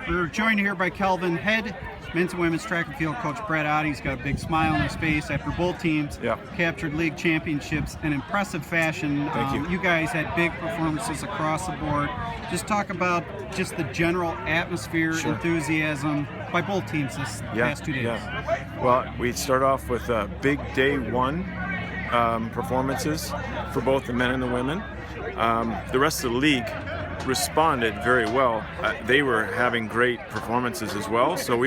We're joined here by Kelvin Head, men's and women's track and field coach Bret Otte. He's got a big smile on his face after both teams captured league championships in impressive fashion. Thank you. You guys had big performances across the board. Just talk about just the general atmosphere, enthusiasm by both teams this past 2 days. Well, we start off with big day one performances for both the men and the women. The rest of the league responded very well. They were having great performances as well. So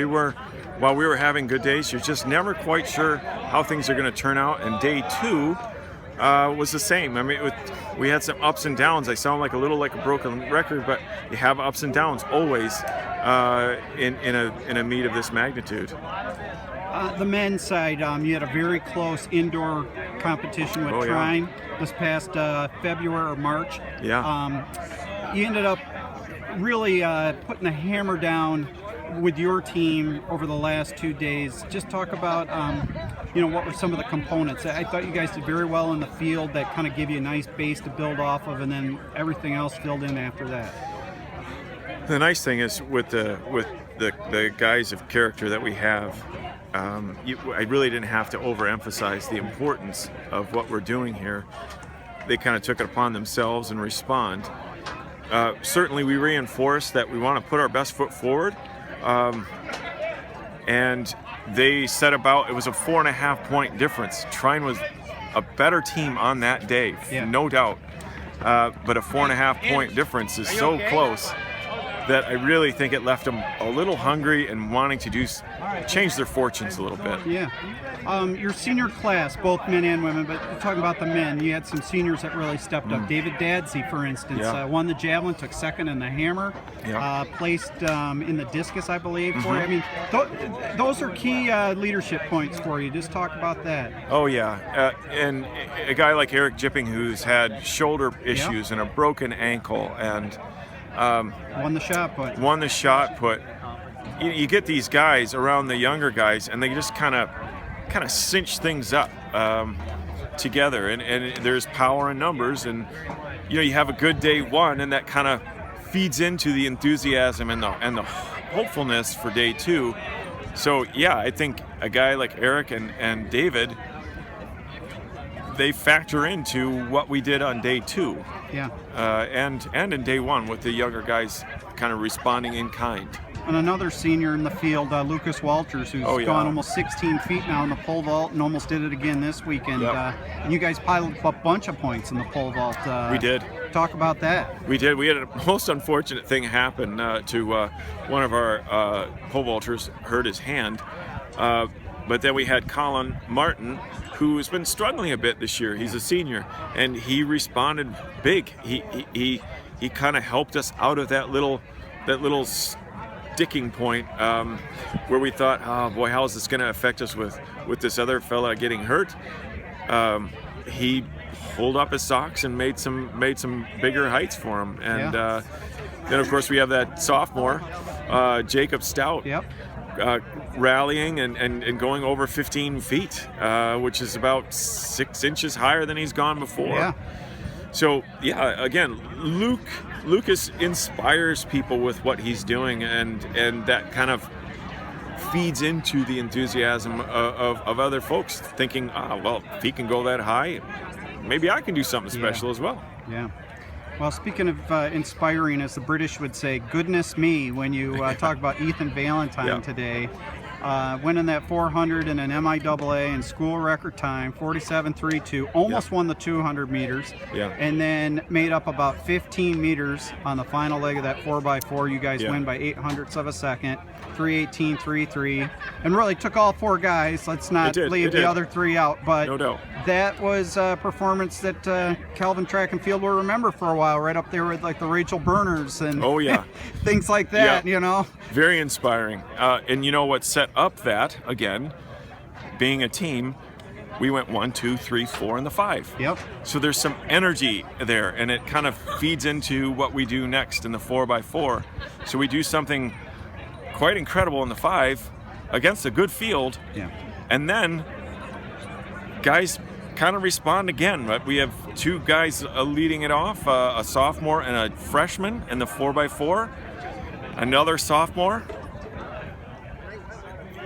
while we were having good days, you're just never quite sure how things are going to turn out. And day two was the same. I mean, we had some ups and downs. I sound like a broken record, but you have ups and downs always in a meet of this magnitude. The men's side, you had a very close indoor competition with Trine this past February or March. You ended up really putting the hammer down with your team over the last 2 days. Just talk about, what were some of the components? I thought you guys did very well in the field. That kind of gave you a nice base to build off of, and then everything else filled in after that. The nice thing is with the guys of character that we have, I really didn't have to overemphasize the importance of what we're doing here. They kind of took it upon themselves and respond. Certainly we reinforced that we want to put our best foot forward, and they set about, it was a 4.5 point difference. Trine was a better team on that day, no doubt, but a 4.5 point difference is so close that I really think it left them a little hungry and wanting to change their fortunes a little bit. Your senior class, both men and women, but talking about the men, you had some seniors that really stepped up. David Dadsey, for instance, won the javelin, took second in the hammer, placed in the discus, I believe. For you. I mean, those are key leadership points for you. Just talk about that. Oh yeah, and a guy like Eric Jipping, who's had shoulder issues and a broken ankle, and won the shot put. You get these guys around the younger guys, and they just kind of cinch things up together, and there's power in numbers, and you have a good day one, and that kind of feeds into the enthusiasm and the hopefulness for day two. So I think a guy like Eric and David, they factor into what we did on day two, and in day one with the younger guys kind of responding in kind. And another senior in the field, Lucas Walters, who's gone almost 16 feet now in the pole vault and almost did it again this weekend. And you guys piled up a bunch of points in the pole vault. We did. Talk about that. We did. We had a most unfortunate thing happen to one of our pole vaulters, hurt his hand. But then we had Colin Martin, who has been struggling a bit this year. He's a senior, and he responded big. He kind of helped us out of that little sticking point where we thought, oh boy, how is this going to affect us with this other fella getting hurt? He pulled up his socks and made some bigger heights for him. And then of course we have that sophomore, Jacob Stout. Rallying and going over 15 feet, which is about 6 inches higher than he's gone before. So again, Lucas inspires people with what he's doing, and that kind of feeds into the enthusiasm of other folks thinking, well, if he can go that high, maybe I can do something special as well. Well, speaking of inspiring, as the British would say, goodness me, when you talk about Ethan Valentine today, winning that 400 in an MIAA and school record time, 47.32, almost won the 200 meters, and then made up about 15 meters on the final leg of that 4x4. You guys win by 0.08 of a second, 3:18.33, and really took all four guys. Let's not leave the other three out, but no doubt. That was a performance that Kelvin Track and Field will remember for a while, right up there with like the Rachel Burners and things like that, Very inspiring. And what set up that, again, being a team, we went 1, 2, 3, 4 in the 5. So there's some energy there, and it kind of feeds into what we do next in the 4x4. So we do something quite incredible in the 5 against a good field, and then guys kind of respond again. But we have two guys leading it off, a sophomore and a freshman in the 4x4. another sophomore,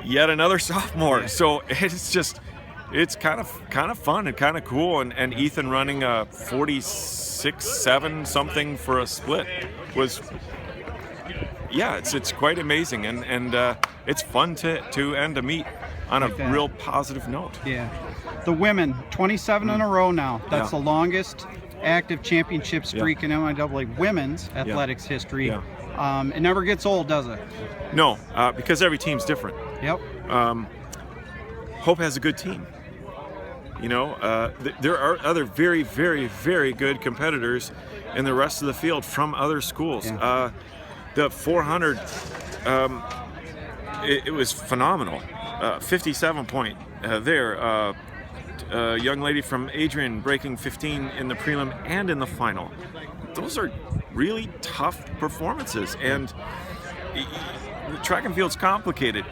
yet another sophomore. Yeah. So it's kind of fun and kind of cool. And Ethan running a 46.7 something for a split was, yeah, it's quite amazing, and it's fun to end a meet on a real positive note. Yeah. The women, 27 in a row now. That's Yeah. the longest active championship streak in MIAA women's athletics history. Yeah. It never gets old, does it? No, because every team's different. Yep. Hope has a good team. You know, there are other very, very, very good competitors in the rest of the field from other schools. Yeah. The 400, it was phenomenal. 57 point there. A young lady from Adrian breaking 15 in the prelim and in the final. Those are really tough performances, and the track and field's complicated.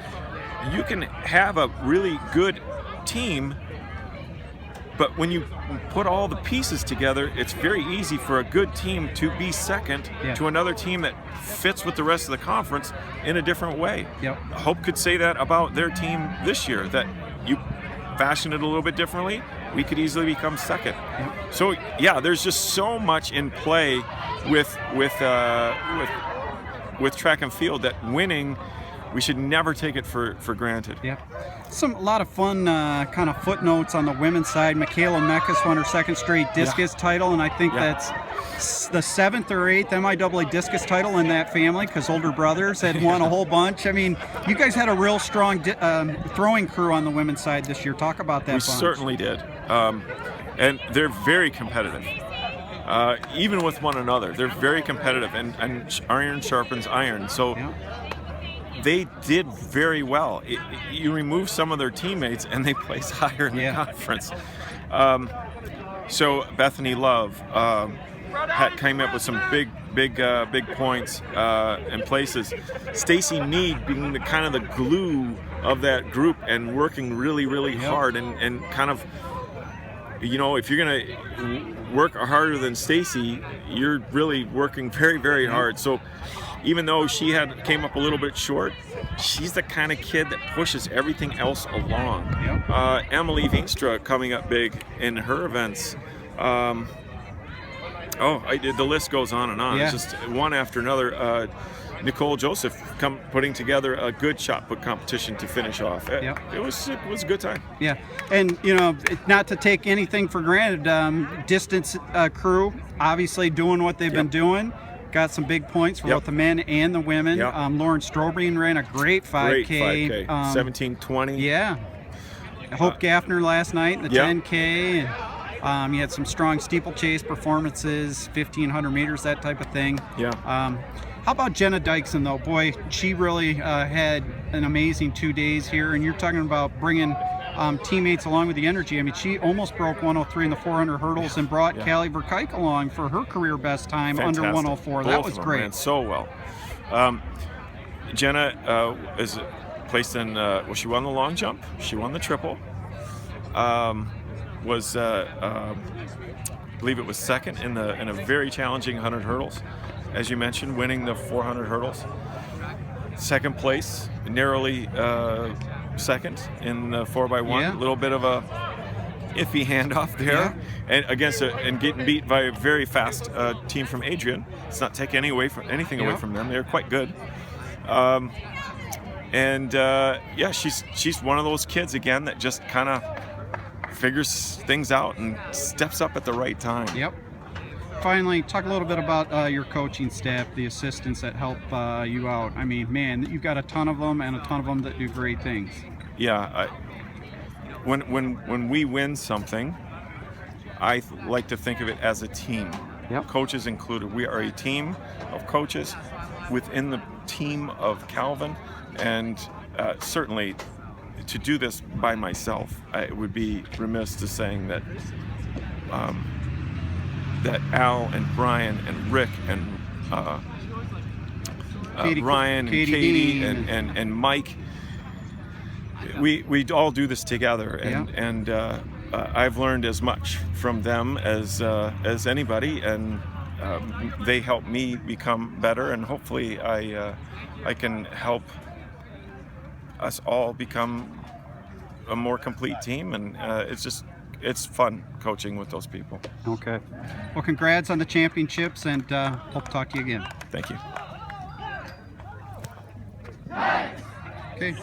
You can have a really good team, but when you put all the pieces together, it's very easy for a good team to be second to another team that fits with the rest of the conference in a different way. Yep. Hope could say that about their team this year, that you fashion it a little bit differently, we could easily become second. Yep. So yeah, there's just so much in play with track and field that winning, we should never take it for granted. Yeah. A lot of fun kind of footnotes on the women's side. Michaela Mekas won her second straight discus title, and I think that's the 7th or 8th MIAA discus title in that family, because older brothers had won a whole bunch. I mean, you guys had a real strong throwing crew on the women's side this year. Talk about that. We bunch. certainly did. And they're very competitive. Even with one another, they're very competitive, and iron sharpens iron. So they did very well. You remove some of their teammates, and they place higher in the conference. So Bethany Love came up with some big points and places. Stacy Mead being the kind of the glue of that group and working really hard, and kind of, you know, if you're gonna work harder than Stacy, you're really working very hard. So even though she came up a little bit short, she's the kind of kid that pushes everything else along. Emily Veenstra coming up big in her events. The list goes on and on. It's just one after another. Nicole Joseph putting together a good shot put competition to finish off. It was a good time. Yeah, and you know, not to take anything for granted, distance crew obviously doing what they've been doing. Got some big points for both the men and the women. Lauren Strobreen ran a great 5K. 17:20. Yeah. Hope Gaffner last night in the 10K. And you had some strong steeplechase performances, 1,500 meters, that type of thing. How about Jenna Dykeson, though? Boy, she really had an amazing 2 days here. And you're talking about bringing teammates along with the energy. I mean, she almost broke 103 in the 400 hurdles and brought Callie Verkuyk along for her career best time under 104. That was great. Ran so well. Jenna is placed in. She won the long jump. She won the triple. I believe it was second in a very challenging 100 hurdles, as you mentioned, winning the 400 hurdles. Second place, narrowly second in the 4x1. A little bit of a iffy handoff there, and and getting beat by a very fast team from Adrian. It's not taking anything away from them. They're quite good. She's one of those kids again that just kind of figures things out and steps up at the right time. Finally, talk a little bit about your coaching staff, the assistants that help you out. I mean, man, you've got a ton of them, and a ton of them that do great things. When we win something, I like to think of it as a team. Coaches included. We are a team of coaches within the team of Calvin, and certainly to do this by myself, I would be remiss to saying that that Al and Brian and Rick and Ryan and Katie and Mike, we all do this together, and I've learned as much from them as anybody, and they help me become better, and hopefully I can help us all become a more complete team. And it's fun coaching with those people. Okay. Well, congrats on the championships, and hope to talk to you again. Thank you. Okay.